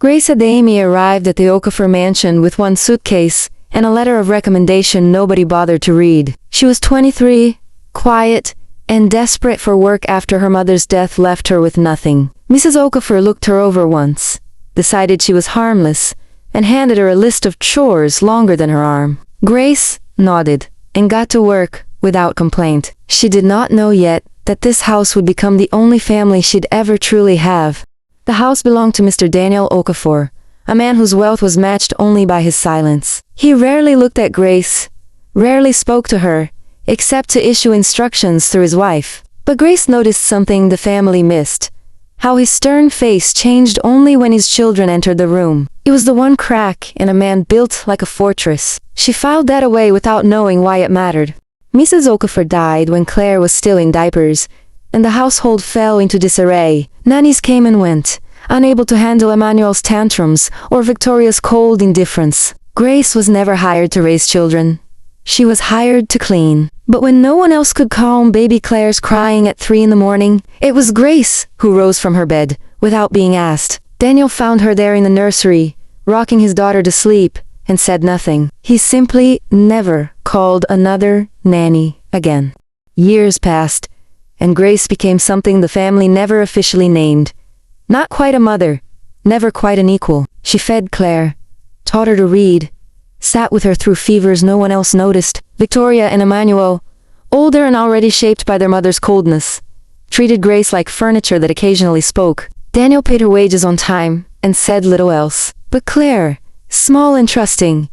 Grace Adeyemi arrived at the Okafor mansion with one suitcase and a letter of recommendation nobody bothered to read. She was 23, quiet, and desperate for work after her mother's death left her with nothing. Mrs. Okafor looked her over once, decided she was harmless, and handed her a list of chores longer than her arm. Grace nodded and got to work without complaint. She did not know yet that this house would become the only family she'd ever truly have. The house belonged to Mr. Daniel Okafor, a man whose wealth was matched only by his silence. He rarely looked at Grace, rarely spoke to her, except to issue instructions through his wife. But Grace noticed something the family missed: how his stern face changed only when his children entered the room. It was the one crack in a man built like a fortress. She filed that away without knowing why it mattered. Mrs. Okafor died when Claire was still in diapers, and the household fell into disarray. Nannies came and went, unable to handle Emmanuel's tantrums or Victoria's cold indifference. Grace was never hired to raise children. She was hired to clean. But when no one else could calm baby Claire's crying at 3 in the morning, it was Grace who rose from her bed, without being asked. Daniel found her there in the nursery, rocking his daughter to sleep, and said nothing. He simply never called another nanny again. Years passed, and Grace became something the family never officially named. Not quite a mother, never quite an equal. She fed Claire, taught her to read, sat with her through fevers no one else noticed. Victoria and Emmanuel, older and already shaped by their mother's coldness, treated Grace like furniture that occasionally spoke. Daniel paid her wages on time and said little else. But Claire, small and trusting,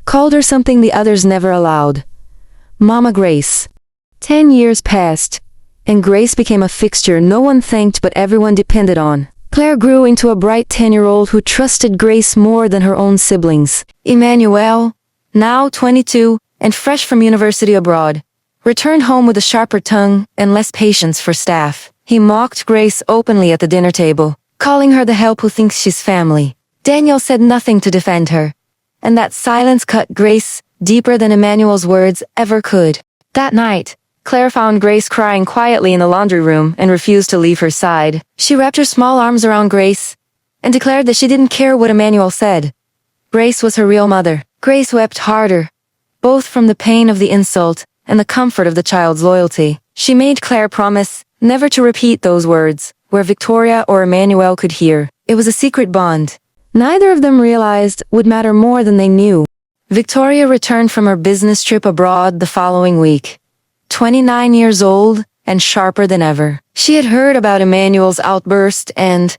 called her something the others never allowed: Mama Grace. 10 years passed, and Grace became a fixture no one thanked but everyone depended on. Claire grew into a bright 10-year-old who trusted Grace more than her own siblings. Emmanuel, now 22 and fresh from university abroad, returned home with a sharper tongue and less patience for staff. He mocked Grace openly at the dinner table, calling her the help who thinks she's family. Daniel said nothing to defend her, and that silence cut Grace deeper than Emmanuel's words ever could. That night, Claire found Grace crying quietly in the laundry room and refused to leave her side. She wrapped her small arms around Grace and declared that she didn't care what Emmanuel said. Grace was her real mother. Grace wept harder, both from the pain of the insult and the comfort of the child's loyalty. She made Claire promise never to repeat those words where Victoria or Emmanuel could hear. It was a secret bond neither of them realized would matter more than they knew. Victoria returned from her business trip abroad the following week, 29 years old and sharper than ever. She had heard about Emmanuel's outburst and,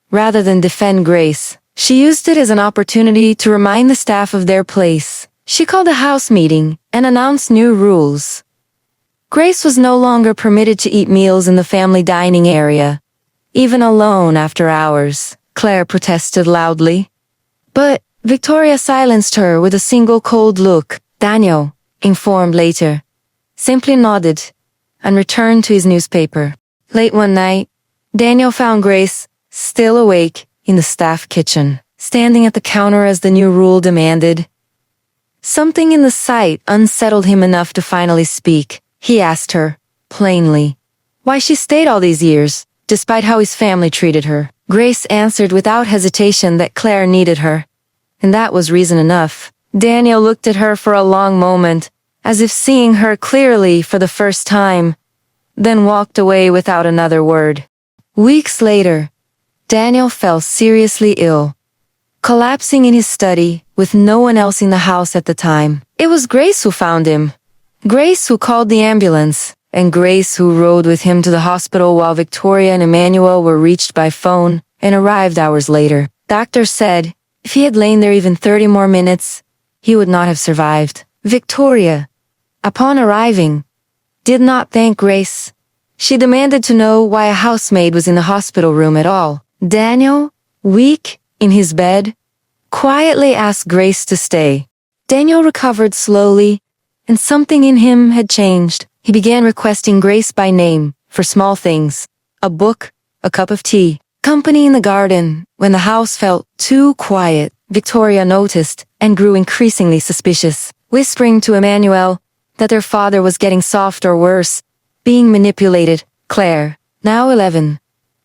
rather than defend Grace, she used it as an opportunity to remind the staff of their place. She called a house meeting and announced new rules. Grace was no longer permitted to eat meals in the family dining area, even alone after hours. Claire protested loudly, but Victoria silenced her with a single cold look. Daniel, informed later, simply nodded and returned to his newspaper. Late one night, Daniel found Grace, still awake, in the staff kitchen, standing at the counter as the new rule demanded. Something in the sight unsettled him enough to finally speak. He asked her, plainly, why she stayed all these years, despite how his family treated her. Grace answered without hesitation that Claire needed her, and that was reason enough. Daniel looked at her for a long moment, as if seeing her clearly for the first time, then walked away without another word. Weeks later, Daniel fell seriously ill, collapsing in his study with no one else in the house at the time. It was Grace who found him, Grace who called the ambulance, and Grace who rode with him to the hospital while Victoria and Emmanuel were reached by phone and arrived hours later. Doctors said if he had lain there even 30 more minutes, he would not have survived. Victoria, upon arriving, did not thank Grace. She demanded to know why a housemaid was in the hospital room at all. Daniel, weak, in his bed, quietly asked Grace to stay. Daniel recovered slowly, and something in him had changed. He began requesting Grace by name, for small things: a book, a cup of tea, company in the garden. When the house felt too quiet, Victoria noticed and grew increasingly suspicious, whispering to Emmanuel that their father was getting soft or worse, being manipulated. Claire, now 11,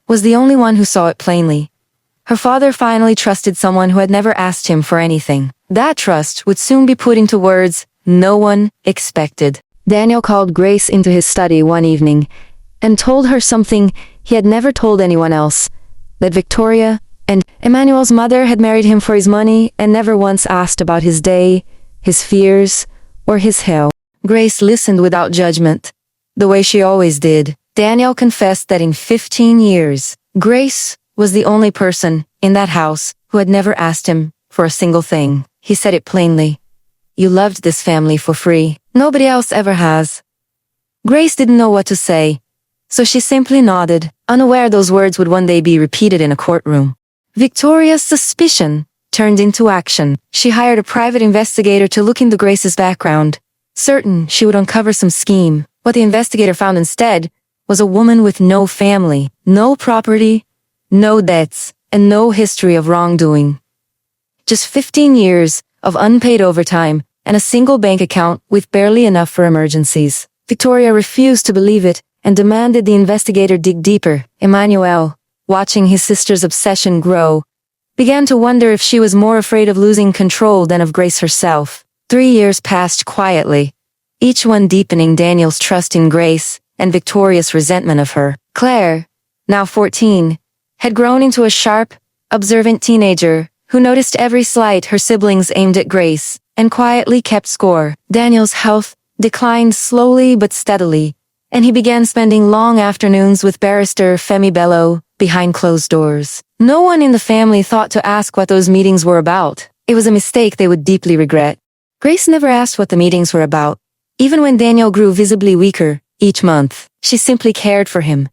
was the only one who saw it plainly. Her father finally trusted someone who had never asked him for anything. That trust would soon be put into words no one expected. Daniel called Grace into his study one evening and told her something he had never told anyone else, that Victoria and Emmanuel's mother had married him for his money and never once asked about his day, his fears, or his hell. Grace listened without judgment, the way she always did. Daniel confessed that in 15 years, Grace was the only person in that house who had never asked him for a single thing. He said it plainly. You loved this family for free. Nobody else ever has. Grace didn't know what to say, so she simply nodded, unaware those words would one day be repeated in a courtroom. Victoria's suspicion turned into action. She hired a private investigator to look into Grace's background, certain she would uncover some scheme. What the investigator found instead was a woman with no family, no property, no debts, and no history of wrongdoing. Just 15 years of unpaid overtime and a single bank account with barely enough for emergencies. Victoria refused to believe it and demanded the investigator dig deeper. Emmanuel, watching his sister's obsession grow, began to wonder if she was more afraid of losing control than of Grace herself. 3 years passed quietly, each one deepening Daniel's trust in Grace and Victoria's resentment of her. Claire, now 14, had grown into a sharp, observant teenager who noticed every slight her siblings aimed at Grace and quietly kept score. Daniel's health declined slowly but steadily, and he began spending long afternoons with barrister Femi Bello behind closed doors. No one in the family thought to ask what those meetings were about. It was a mistake they would deeply regret. Grace never asked what the meetings were about. Even when Daniel grew visibly weaker each month, she simply cared for him.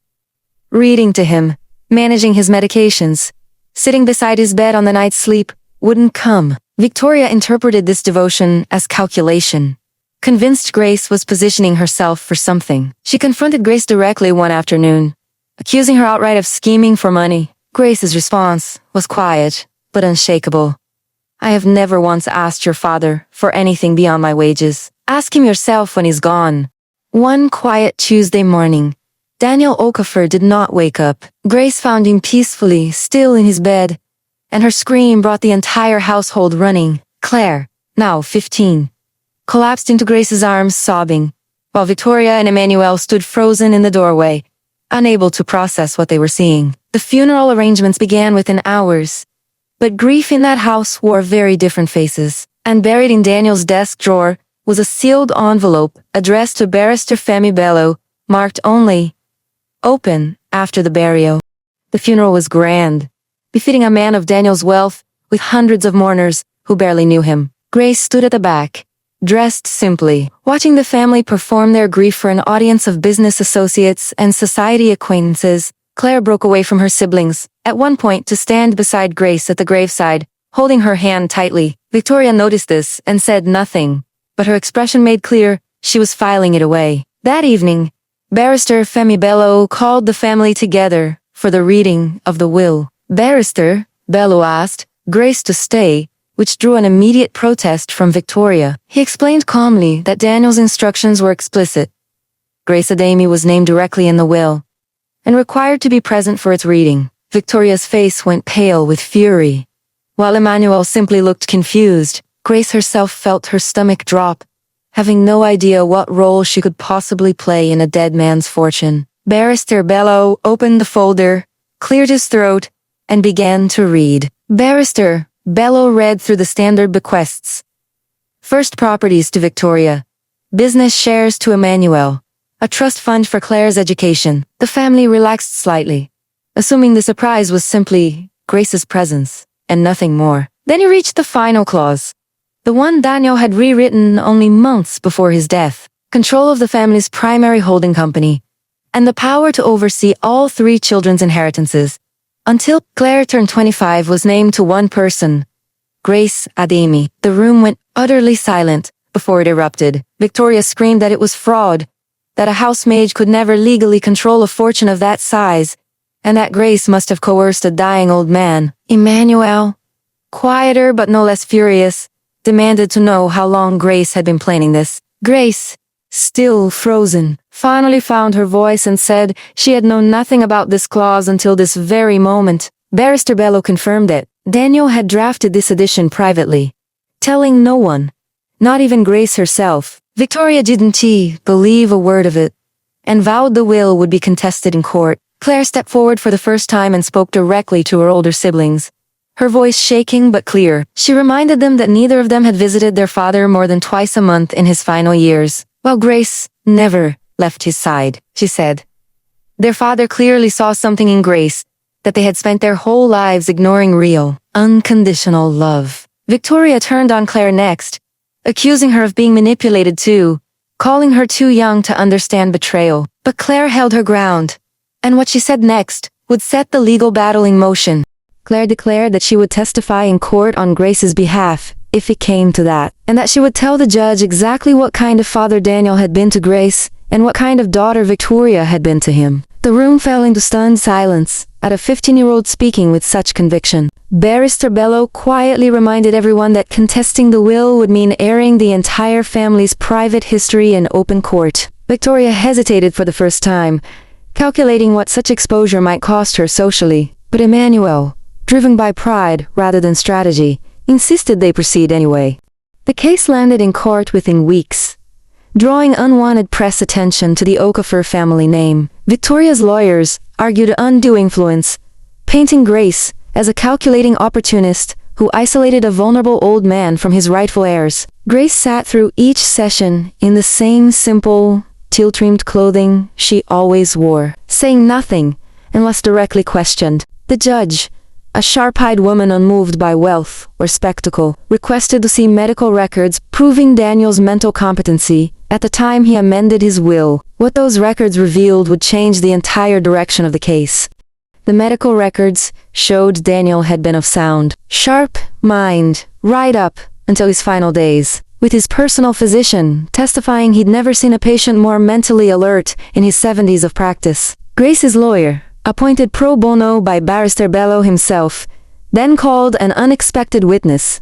Reading to him, managing his medications, sitting beside his bed on the night's sleep wouldn't come. Victoria interpreted this devotion as calculation. Convinced Grace was positioning herself for something, she confronted Grace directly one afternoon, accusing her outright of scheming for money. Grace's response was quiet, but unshakable. I have never once asked your father for anything beyond my wages. Ask him yourself when he's gone. One quiet Tuesday morning, Daniel Okafor did not wake up. Grace found him peacefully, still in his bed, and her scream brought the entire household running. Claire, now 15, collapsed into Grace's arms sobbing, while Victoria and Emmanuel stood frozen in the doorway, unable to process what they were seeing. The funeral arrangements began within hours, but grief in that house wore very different faces, and buried in Daniel's desk drawer was a sealed envelope addressed to Barrister Femi Bello, marked only, open, after the burial. The funeral was grand, befitting a man of Daniel's wealth, with hundreds of mourners who barely knew him. Grace stood at the back, dressed simply, watching the family perform their grief for an audience of business associates and society acquaintances. Claire broke away from her siblings, at one point to stand beside Grace at the graveside, holding her hand tightly. Victoria noticed this and said nothing, but her expression made clear she was filing it away. That evening, Barrister Femi Bello called the family together for the reading of the will. Barrister Bello asked Grace to stay, which drew an immediate protest from Victoria. He explained calmly that Daniel's instructions were explicit. Grace Adeyemi was named directly in the will, and required to be present for its reading. Victoria's face went pale with fury, while Emmanuel simply looked confused. Grace herself felt her stomach drop, having no idea what role she could possibly play in a dead man's fortune. Barrister Bello opened the folder, cleared his throat, and began to read. Barrister Bello read through the standard bequests. First properties to Victoria, business shares to Emmanuel, a trust fund for Claire's education. The family relaxed slightly, assuming the surprise was simply Grace's presence, and nothing more. Then he reached the final clause, the one Daniel had rewritten only months before his death. Control of the family's primary holding company, and the power to oversee all 3 children's inheritances. Until Claire turned 25 was named to one person, Grace Adeyemi. The room went utterly silent before it erupted. Victoria screamed that it was fraud, that a housemaid could never legally control a fortune of that size, and that Grace must have coerced a dying old man. Emmanuel, quieter but no less furious, demanded to know how long Grace had been planning this. Grace, still frozen, finally found her voice and said she had known nothing about this clause until this very moment. Barrister Bello confirmed that Daniel had drafted this edition privately, telling no one, not even Grace herself. Victoria didn't believe a word of it, and vowed the will would be contested in court. Claire stepped forward for the first time and spoke directly to her older siblings, her voice shaking but clear. She reminded them that neither of them had visited their father more than twice a month in his final years, while Grace never left his side, she said. Their father clearly saw something in Grace, that they had spent their whole lives ignoring real, unconditional love. Victoria turned on Claire next, accusing her of being manipulated too, calling her too young to understand betrayal. But Claire held her ground, and what she said next would set the legal battle in motion. Claire declared that she would testify in court on Grace's behalf, if it came to that, and that she would tell the judge exactly what kind of father Daniel had been to Grace, and what kind of daughter Victoria had been to him. The room fell into stunned silence, at a 15-year-old speaking with such conviction. Barrister Bello quietly reminded everyone that contesting the will would mean airing the entire family's private history in open court. Victoria hesitated for the first time, calculating what such exposure might cost her socially, but Emmanuel, driven by pride rather than strategy, insisted they proceed anyway. The case landed in court within weeks, drawing unwanted press attention to the Okafor family name. Victoria's lawyers argued undue influence, painting Grace as a calculating opportunist who isolated a vulnerable old man from his rightful heirs. Grace sat through each session in the same simple, teal-trimmed clothing she always wore, saying nothing unless directly questioned. The judge, a sharp-eyed woman unmoved by wealth or spectacle, requested to see medical records proving Daniel's mental competency at the time he amended his will. What those records revealed would change the entire direction of the case. The medical records showed Daniel had been of sound, sharp mind right up until his final days, with his personal physician testifying he'd never seen a patient more mentally alert in his 70s of practice. Grace's lawyer, appointed pro bono by Barrister Bello himself, then called an unexpected witness,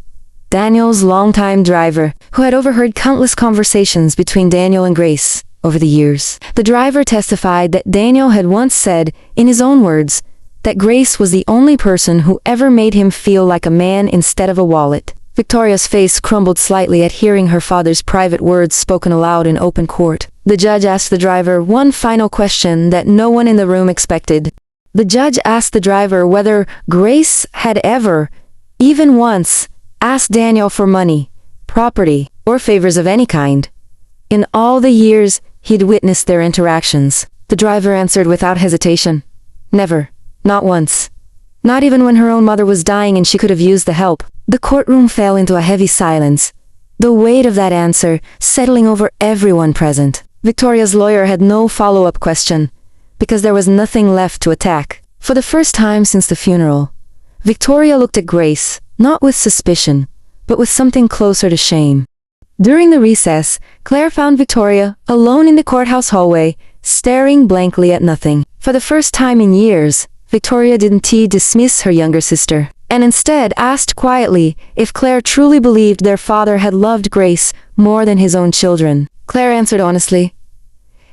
Daniel's longtime driver, who had overheard countless conversations between Daniel and Grace over the years. The driver testified that Daniel had once said, in his own words, that Grace was the only person who ever made him feel like a man instead of a wallet. Victoria's face crumbled slightly at hearing her father's private words spoken aloud in open court. The judge asked the driver one final question that no one in the room expected. The judge asked the driver whether Grace had ever, even once, asked Daniel for money, property, or favors of any kind. In all the years he'd witnessed their interactions, the driver answered without hesitation. Never. Not once. Not even when her own mother was dying and she could have used the help. The courtroom fell into a heavy silence, the weight of that answer settling over everyone present. Victoria's lawyer had no follow-up question, because there was nothing left to attack. For the first time since the funeral, Victoria looked at Grace, not with suspicion, but with something closer to shame. During the recess, Claire found Victoria alone in the courthouse hallway, staring blankly at nothing. For the first time in years, Victoria didn't dismiss her younger sister, and instead asked quietly if Claire truly believed their father had loved Grace more than his own children. Claire answered honestly.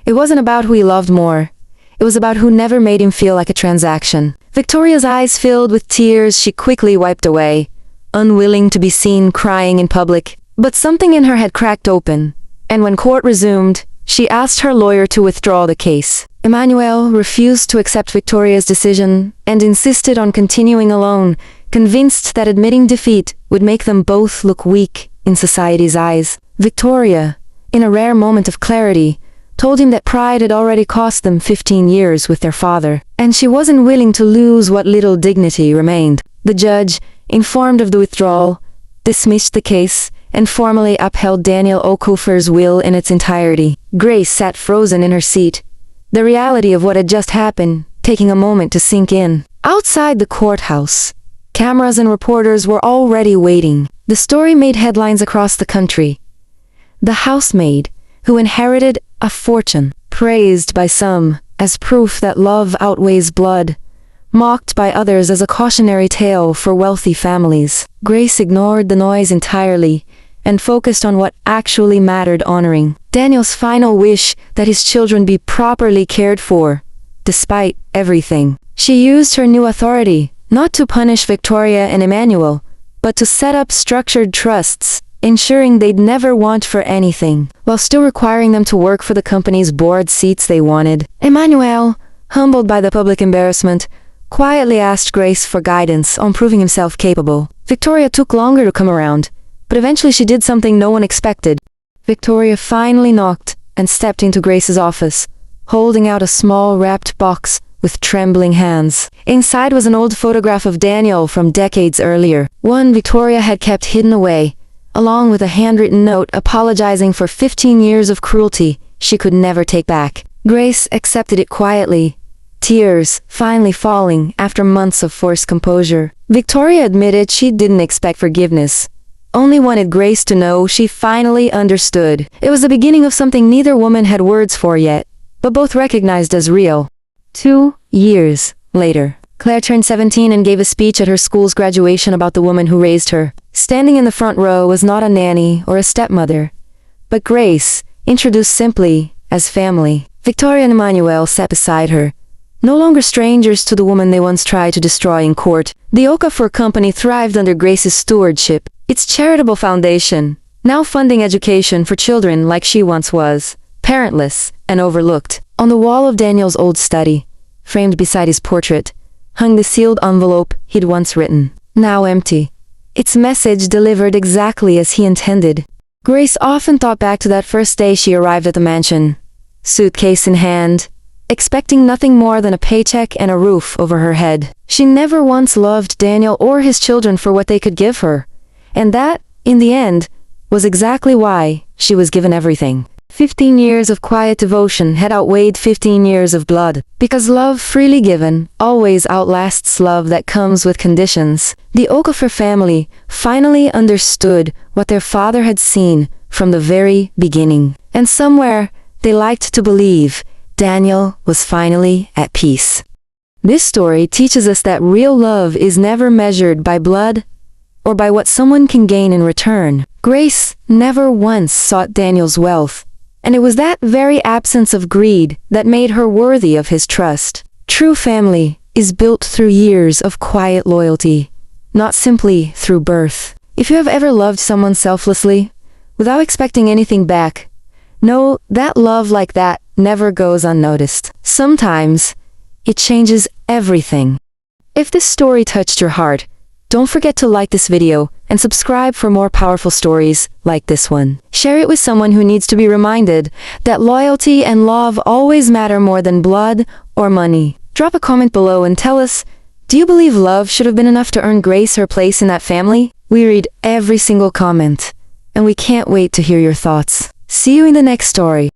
It wasn't about who he loved more. It was about who never made him feel like a transaction. Victoria's eyes filled with tears she quickly wiped away, unwilling to be seen crying in public. But something in her had cracked open, and when court resumed, she asked her lawyer to withdraw the case. Emmanuel refused to accept Victoria's decision and insisted on continuing alone, convinced that admitting defeat would make them both look weak in society's eyes. Victoria, in a rare moment of clarity, told him that pride had already cost them 15 years with their father, and she wasn't willing to lose what little dignity remained. The judge, informed of the withdrawal, dismissed the case and formally upheld Daniel Okafor's will in its entirety. Grace sat frozen in her seat, the reality of what had just happened taking a moment to sink in. Outside the courthouse, cameras and reporters were already waiting. The story made headlines across the country. The housemaid, who inherited a fortune, praised by some as proof that love outweighs blood, mocked by others as a cautionary tale for wealthy families. Grace ignored the noise entirely and focused on what actually mattered, honoring Daniel's final wish that his children be properly cared for, despite everything. She used her new authority not to punish Victoria and Emmanuel, but to set up structured trusts, ensuring they'd never want for anything, while still requiring them to work for the company's board seats they wanted. Emmanuel, humbled by the public embarrassment, quietly asked Grace for guidance on proving himself capable. Victoria took longer to come around, but eventually she did something no one expected. Victoria finally knocked and stepped into Grace's office, holding out a small wrapped box with trembling hands. Inside was an old photograph of Daniel from decades earlier, one Victoria had kept hidden away, along with a handwritten note apologizing for 15 years of cruelty she could never take back. Grace accepted it quietly, tears finally falling after months of forced composure. Victoria admitted she didn't expect forgiveness, only wanted Grace to know she finally understood. It was the beginning of something neither woman had words for yet, but both recognized as real. 2 years later, Claire turned 17 and gave a speech at her school's graduation about the woman who raised her. Standing in the front row was not a nanny or a stepmother, but Grace, introduced simply as family. Victoria and Emmanuel sat beside her, no longer strangers to the woman they once tried to destroy in court. The Okafor company thrived under Grace's stewardship, its charitable foundation, now funding education for children like she once was, parentless and overlooked. On the wall of Daniel's old study, framed beside his portrait, hung the sealed envelope he'd once written, now empty, its message delivered exactly as he intended. Grace often thought back to that first day she arrived at the mansion, suitcase in hand, expecting nothing more than a paycheck and a roof over her head. She never once loved Daniel or his children for what they could give her, and that, in the end, was exactly why she was given everything. 15 years of quiet devotion had outweighed 15 years of blood, because love freely given always outlasts love that comes with conditions. The Okafor family finally understood what their father had seen from the very beginning, and somewhere they liked to believe Daniel was finally at peace. This story teaches us that real love is never measured by blood or by what someone can gain in return. Grace never once sought Daniel's wealth, and it was that very absence of greed that made her worthy of his trust. True family is built through years of quiet loyalty, not simply through birth. If you have ever loved someone selflessly, without expecting anything back, know that love like that never goes unnoticed. Sometimes, it changes everything. If this story touched your heart, don't forget to like this video and subscribe for more powerful stories like this one. Share it with someone who needs to be reminded that loyalty and love always matter more than blood or money. Drop a comment below and tell us, do you believe love should have been enough to earn Grace her place in that family? We read every single comment, and we can't wait to hear your thoughts. See you in the next story.